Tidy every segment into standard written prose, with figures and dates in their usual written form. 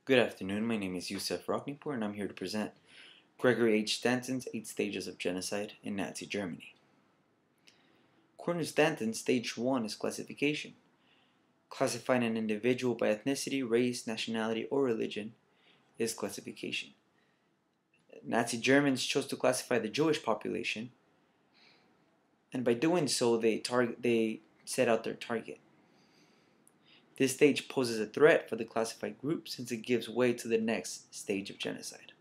Good afternoon, my name is Yusef Rockneypour and I'm here to present Gregory H. Stanton's 8 Stages of Genocide in Nazi Germany. According to Stanton, Stage 1 is classification. Classifying an individual by ethnicity, race, nationality, or religion is classification. Nazi Germans chose to classify the Jewish population, and by doing so they set out their target. This stage poses a threat for the classified group since it gives way to the next stage of genocide.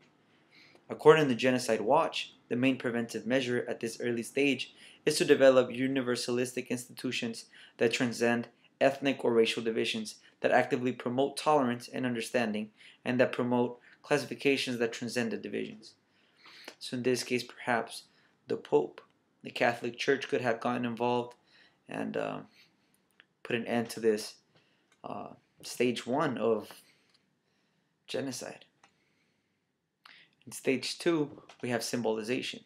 According to Genocide Watch, the main preventive measure at this early stage is to develop universalistic institutions that transcend ethnic or racial divisions, that actively promote tolerance and understanding, and that promote classifications that transcend the divisions. So in this case, perhaps the Pope, the Catholic Church, could have gotten involved and put an end to this stage 1 of genocide. In stage 2, we have symbolization.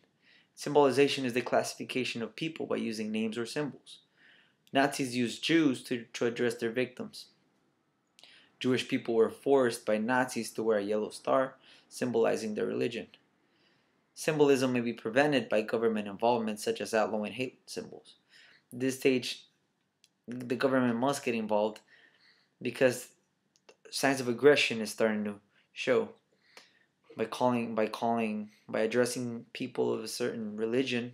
Symbolization is the classification of people by using names or symbols. Nazis used Jews to address their victims. Jewish people were forced by Nazis to wear a yellow star, symbolizing their religion. Symbolism may be prevented by government involvement, such as outlawing hate symbols. At this stage, the government must get involved because signs of aggression is starting to show by addressing people of a certain religion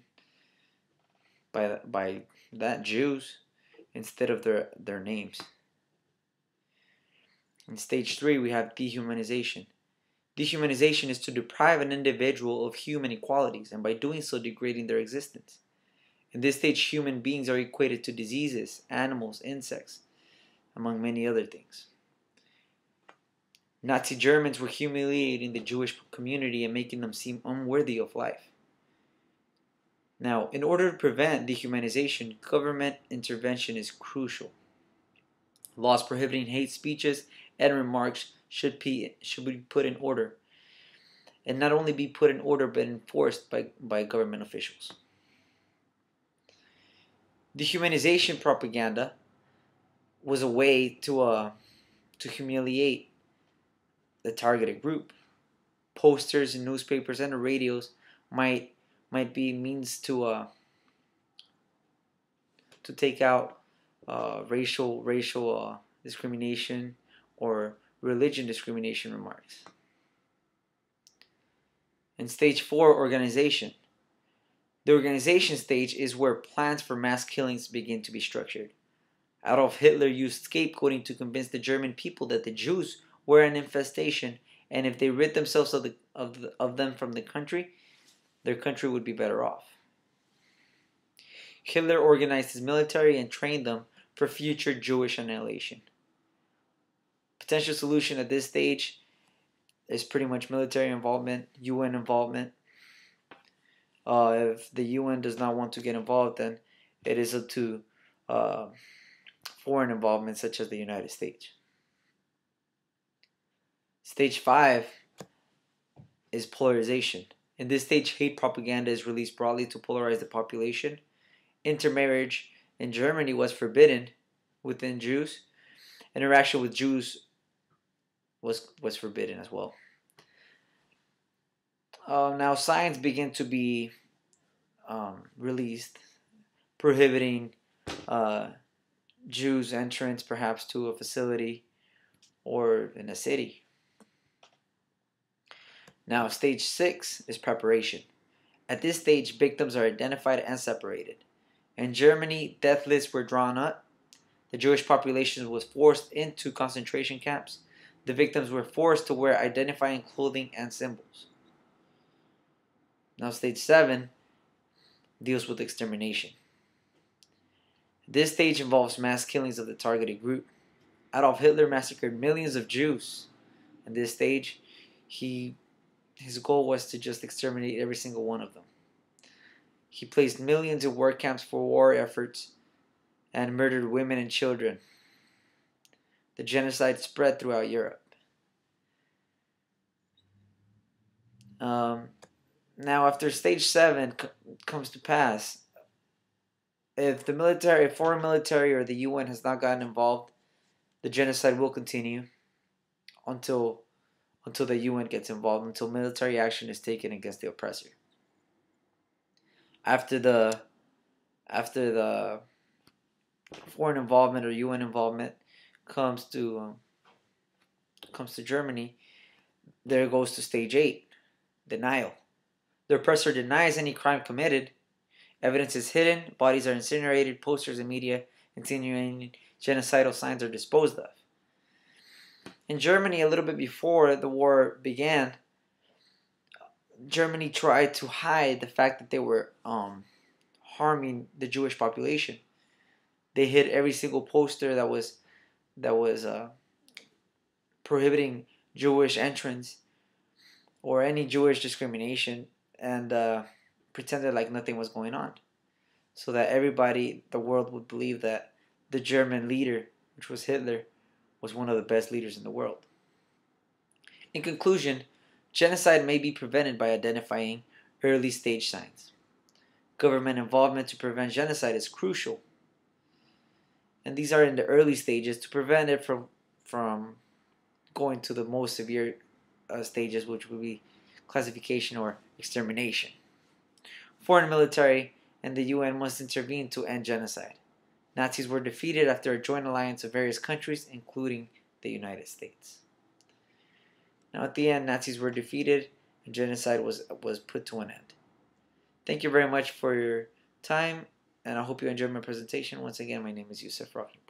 by that Jews instead of their names. In stage 3, we have dehumanization. Dehumanization is to deprive an individual of human equalities, and by doing so degrading their existence. In this stage, human beings are equated to diseases, animals, insects, among many other things. Nazi Germans were humiliating the Jewish community and making them seem unworthy of life. Now, in order to prevent dehumanization, government intervention is crucial. Laws prohibiting hate speeches and remarks should be put in order, and not only be put in order but enforced by government officials. Dehumanization propaganda was a way to humiliate the targeted group. Posters in newspapers and the radios might be means to take out racial discrimination or religion discrimination remarks. In stage 4, organization. The organization stage is where plans for mass killings begin to be structured. Adolf Hitler used scapegoating to convince the German people that the Jews were an infestation, and if they rid themselves of them from the country, their country would be better off. Hitler organized his military and trained them for future Jewish annihilation. Potential solution at this stage is pretty much military involvement, UN involvement. If the UN does not want to get involved, then it is up to foreign involvement such as the United States. Stage 5 is polarization. In this stage, hate propaganda is released broadly to polarize the population. Intermarriage in Germany was forbidden within Jews. Interaction with Jews was forbidden as well. Now signs begin to be released prohibiting Jews' entrance perhaps to a facility or in a city. Now stage 6 is preparation. At this stage, victims are identified and separated. In Germany, death lists were drawn up. The Jewish population was forced into concentration camps. The victims were forced to wear identifying clothing and symbols. Now stage 7 deals with extermination. This stage involves mass killings of the targeted group. Adolf Hitler massacred millions of Jews. In this stage, his goal was to just exterminate every single one of them. He placed millions in work camps for war efforts and murdered women and children. The genocide spread throughout Europe. Now, after stage 7 comes to pass, if the military, foreign military, or the UN has not gotten involved, the genocide will continue until until the UN gets involved, until military action is taken against the oppressor. After the foreign involvement or UN involvement comes to Germany, there goes to stage 8, denial. The oppressor denies any crime committed. Evidence is hidden, bodies are incinerated, posters and media insinuating genocidal signs are disposed of. In Germany, a little bit before the war began, Germany tried to hide the fact that they were harming the Jewish population. They hid every single poster that was prohibiting Jewish entrance or any Jewish discrimination, and pretended like nothing was going on, so that everybody, the world, would believe that the German leader, which was Hitler, was one of the best leaders in the world. In conclusion, genocide may be prevented by identifying early stage signs. Government involvement to prevent genocide is crucial, and these are in the early stages to prevent it from going to the most severe stages, which would be classification or extermination. Foreign military and the UN must intervene to end genocide. Nazis were defeated after a joint alliance of various countries, including the United States. Now, at the end, Nazis were defeated and genocide was put to an end. Thank you very much for your time, and I hope you enjoyed my presentation. Once again, my name is Youssef Rahim.